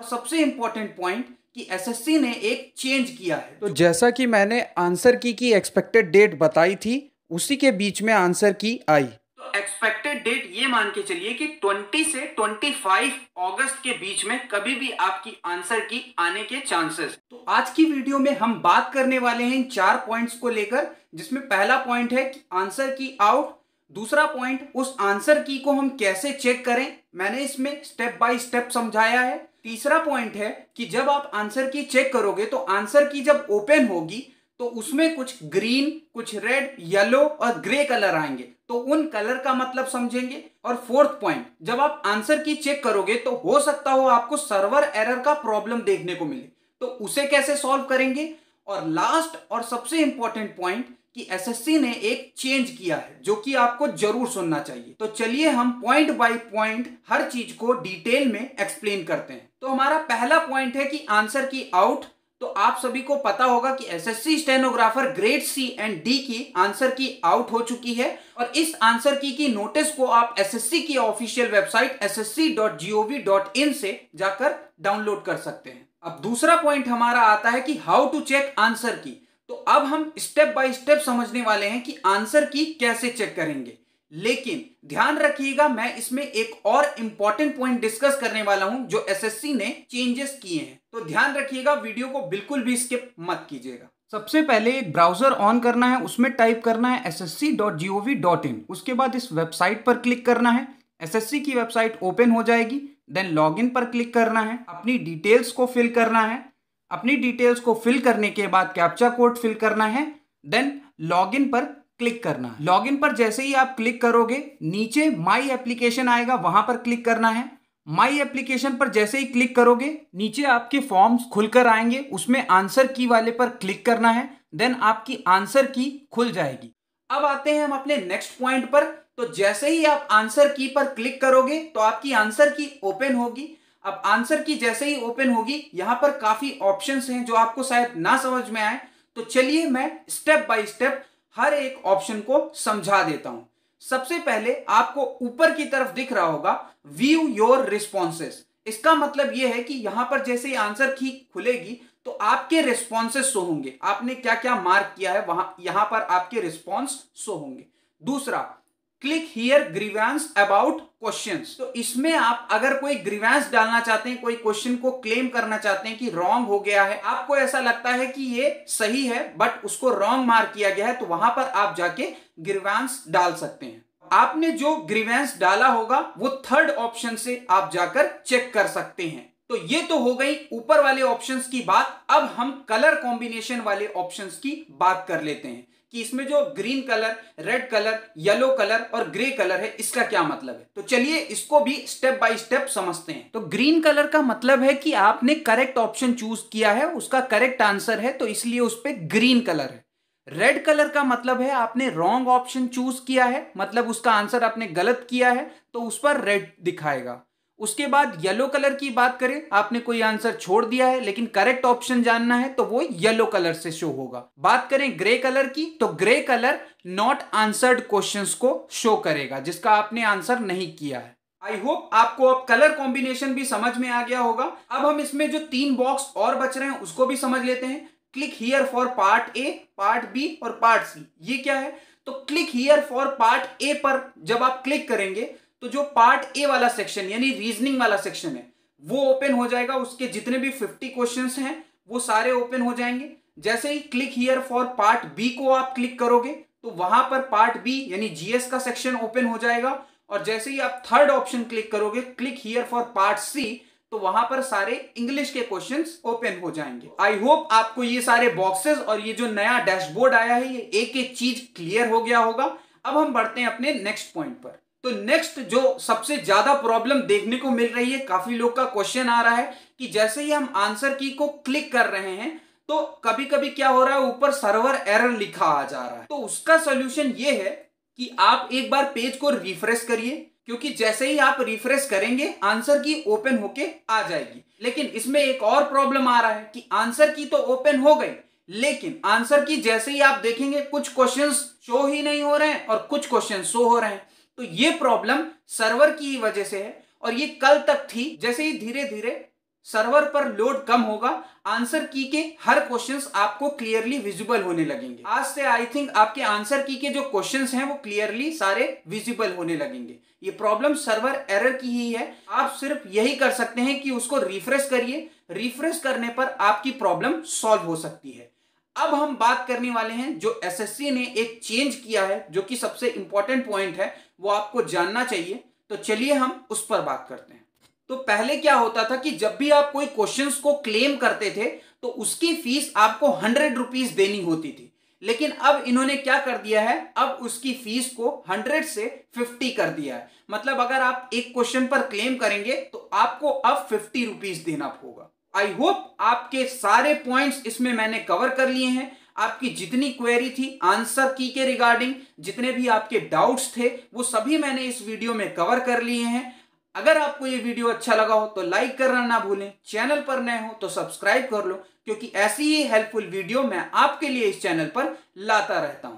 सबसे important point कि SSC ने एक चेंज किया है। तो जैसा कि मैंने आंसर की एक्सपेक्टेड डेट बताई थी, उसी के बीच में आंसर की आई। तो एक्सपेक्टेड डेट ये मान के चलिए कि 20 से 25 अगस्त के बीच में कभी भी आपकी आंसर की आने के चांसेस। तो आज की वीडियो में हम बात करने वाले हैं इन 4 पॉइंट्स को लेकर, जिसमें पहला पॉइंट है कि आंसर की आउट। दूसरा पॉइंट, उस आंसर की को हम कैसे चेक करें, मैंने इसमें स्टेप बाय स्टेप समझाया है। तीसरा पॉइंट है कि जब आप आंसर की चेक करोगे तो आंसर की जब ओपन होगी तो उसमें कुछ ग्रीन, कुछ रेड, येलो और ग्रे कलर आएंगे, तो उन कलर का मतलब समझेंगे। और फोर्थ पॉइंट, जब आप आंसर की चेक करोगे तो हो सकता हो आपको सर्वर एरर का प्रॉब्लम देखने को मिले, तो उसे कैसे सॉल्व करेंगे। और लास्ट और सबसे इंपॉर्टेंट पॉइंट कि एसएससी ने एक चेंज किया है जो कि आपको जरूर सुनना चाहिए। तो चलिए हम पॉइंट बाय पॉइंट हर चीज को डिटेल में एक्सप्लेन करते हैं। तो हमारा पहला पॉइंट है कि आंसर की आउट। तो आप सभी को पता होगा कि SSC stenographer grade C and D की आंसर की आउट हो चुकी है, और इस आंसर की नोटिस को आप एसएससी की ऑफिशियल वेबसाइट ssc.gov.in से जाकर डाउनलोड कर सकते हैं। अब दूसरा पॉइंट हमारा आता है कि हाउ टू चेक आंसर की। तो अब हम स्टेप बाय स्टेप समझने वाले हैं कि आंसर की कैसे चेक करेंगे, लेकिन ध्यान रखिएगा मैं इसमें एक और इंपॉर्टेंट पॉइंट डिस्कस करने वाला हूं जो एसएससी ने चेंजेस किए हैं। तो ध्यान रखिएगा, वीडियो को बिल्कुल भी स्किप मत कीजिएगा। सबसे पहले एक ब्राउजर ऑन करना है, उसमें टाइप करना है ssc.gov.in। उसके बाद इस वेबसाइट पर क्लिक करना है, एसएससी की वेबसाइट ओपन हो जाएगी। देन लॉगिन पर क्लिक करना है, अपनी डिटेल्स को फिल करना है। अपनी डिटेल्स को फिल करने के बाद कैप्चा कोड फिल करना है। देन लॉगिन पर क्लिक करना है। लॉगिन पर जैसे ही आप क्लिक करोगे नीचे माई एप्लीकेशन आएगा, वहां पर क्लिक करना है। माई एप्लीकेशन पर जैसे ही क्लिक करोगे नीचे आपके फॉर्म्स खुलकर आएंगे, उसमें आंसर की वाले पर क्लिक करना है। देन आपकी आंसर की खुल जाएगी। अब आते हैं हम अपने नेक्स्ट पॉइंट पर। तो जैसे ही आप आंसर की पर क्लिक करोगे तो आपकी आंसर की ओपन होगी। अब आंसर की जैसे ही ओपन होगी, यहां पर काफी ऑप्शंस हैं जो आपको शायद ना समझ में आए, तो चलिए मैं स्टेप बाय स्टेप हर एक ऑप्शन को समझा देता हूं। सबसे पहले आपको ऊपर की तरफ दिख रहा होगा व्यू योर रिस्पॉन्सेस। इसका मतलब यह है कि यहां पर जैसे ही आंसर की खुलेगी तो आपके रिस्पॉन्सेस शो होंगे, आपने क्या क्या मार्क किया है वहां यहां पर आपके रिस्पॉन्स शो होंगे। दूसरा, click here grievance about questions. तो इसमें आप अगर कोई ग्रीवेंस डालना चाहते हैं, कोई क्वेश्चन को क्लेम करना चाहते हैं कि रॉन्ग हो गया है, आपको ऐसा लगता है कि ये सही है बट उसको रॉन्ग मार्क किया गया है, तो वहां पर आप जाके ग्रीवेंस डाल सकते हैं। आपने जो ग्रीवेंस डाला होगा वो थर्ड ऑप्शन से आप जाकर चेक कर सकते हैं। तो ये तो हो गई ऊपर वाले ऑप्शंस की बात। अब हम कलर कॉम्बिनेशन वाले ऑप्शंस की बात कर लेते हैं कि इसमें जो green colour, red colour, yellow colour और ग्रे कलर है, इसका क्या मतलब है। तो चलिए इसको भी स्टेप बाय स्टेप समझते हैं। तो ग्रीन कलर का मतलब है कि आपने करेक्ट ऑप्शन चूज किया है, उसका करेक्ट आंसर है, तो इसलिए उस पर ग्रीन कलर है। रेड कलर का मतलब है आपने रॉन्ग ऑप्शन चूज किया है, मतलब उसका आंसर आपने गलत किया है, तो उस पर रेड दिखाएगा। उसके बाद येलो कलर की बात करें, आपने कोई आंसर छोड़ दिया है लेकिन करेक्ट ऑप्शन जानना है तो वो येलो कलर से शो होगा। बात करें ग्रे कलर की, तो grey colour not answered questions को शो करेगा, जिसका आपने आंसर नहीं किया है। आई होप आपको अब कलर कॉम्बिनेशन भी समझ में आ गया होगा। अब हम इसमें जो 3 बॉक्स और बच रहे हैं उसको भी समझ लेते हैं। Click here for part A, part B और पार्ट सी, ये क्या है। तो click here for part A पर जब आप क्लिक करेंगे तो जो पार्ट ए वाला सेक्शन यानी रीजनिंग वाला सेक्शन है वो ओपन हो जाएगा। उसके जितने भी 50 क्वेश्चंस हैं वो सारे ओपन हो जाएंगे। जैसे ही click here for part B को आप क्लिक करोगे तो वहां पर पार्ट बी यानी जीएस का सेक्शन ओपन हो जाएगा। और जैसे ही आप थर्ड ऑप्शन क्लिक करोगे, click here for part C, तो वहां पर सारे इंग्लिश के क्वेश्चंस ओपन हो जाएंगे। आई होप आपको ये सारे बॉक्सेस और ये जो नया डैशबोर्ड आया है ये एक एक चीज क्लियर हो गया होगा। अब हम बढ़ते हैं अपने नेक्स्ट पॉइंट पर। तो नेक्स्ट जो सबसे ज्यादा प्रॉब्लम देखने को मिल रही है, काफी लोग का क्वेश्चन आ रहा है कि जैसे ही हम आंसर की को क्लिक कर रहे हैं तो कभी कभी क्या हो रहा है, ऊपर सर्वर एरर लिखा आ जा रहा है। तो उसका सॉल्यूशन ये है कि आप एक बार पेज को रिफ्रेश करिए, क्योंकि जैसे ही आप रिफ्रेश करेंगे आंसर की ओपन होके आ जाएगी। लेकिन इसमें एक और प्रॉब्लम आ रहा है कि आंसर की तो ओपन हो गई, लेकिन आंसर की जैसे ही आप देखेंगे कुछ क्वेश्चंस शो ही नहीं हो रहे हैं और कुछ क्वेश्चन शो हो रहे हैं। तो ये प्रॉब्लम सर्वर की वजह से है और ये कल तक थी। जैसे ही धीरे धीरे सर्वर पर लोड कम होगा, आंसर की के हर क्वेश्चंस आपको क्लियरली विजिबल होने लगेंगे। आज से आई थिंक आपके आंसर की के जो क्वेश्चंस हैं वो क्लियरली सारे विजिबल होने लगेंगे। ये प्रॉब्लम सर्वर एरर की ही है। आप सिर्फ यही कर सकते हैं कि उसको रिफ्रेश करिए, रिफ्रेश करने पर आपकी प्रॉब्लम सॉल्व हो सकती है। अब हम बात करने वाले हैं जो एसएससी ने एक चेंज किया है, जो कि सबसे इंपॉर्टेंट पॉइंट है, वो आपको जानना चाहिए। तो चलिए हम उस पर बात करते हैं। तो पहले क्या होता था कि जब भी आप कोई क्वेश्चंस को क्लेम करते थे तो उसकी फीस आपको 100 रुपीज देनी होती थी, लेकिन अब इन्होंने क्या कर दिया है, अब उसकी फीस को 100 से 50 कर दिया है। मतलब अगर आप एक क्वेश्चन पर क्लेम करेंगे तो आपको अब 50 रुपीज देना होगा। आई होप आपके सारे पॉइंट्स इसमें मैंने कवर कर लिए हैं। आपकी जितनी क्वेरी थी आंसर की के रिगार्डिंग, जितने भी आपके डाउट्स थे, वो सभी मैंने इस वीडियो में कवर कर लिए हैं। अगर आपको ये वीडियो अच्छा लगा हो तो लाइक करना ना भूलें, चैनल पर नए हो तो सब्सक्राइब कर लो, क्योंकि ऐसी ही हेल्पफुल वीडियो मैं आपके लिए इस चैनल पर लाता रहता हूं।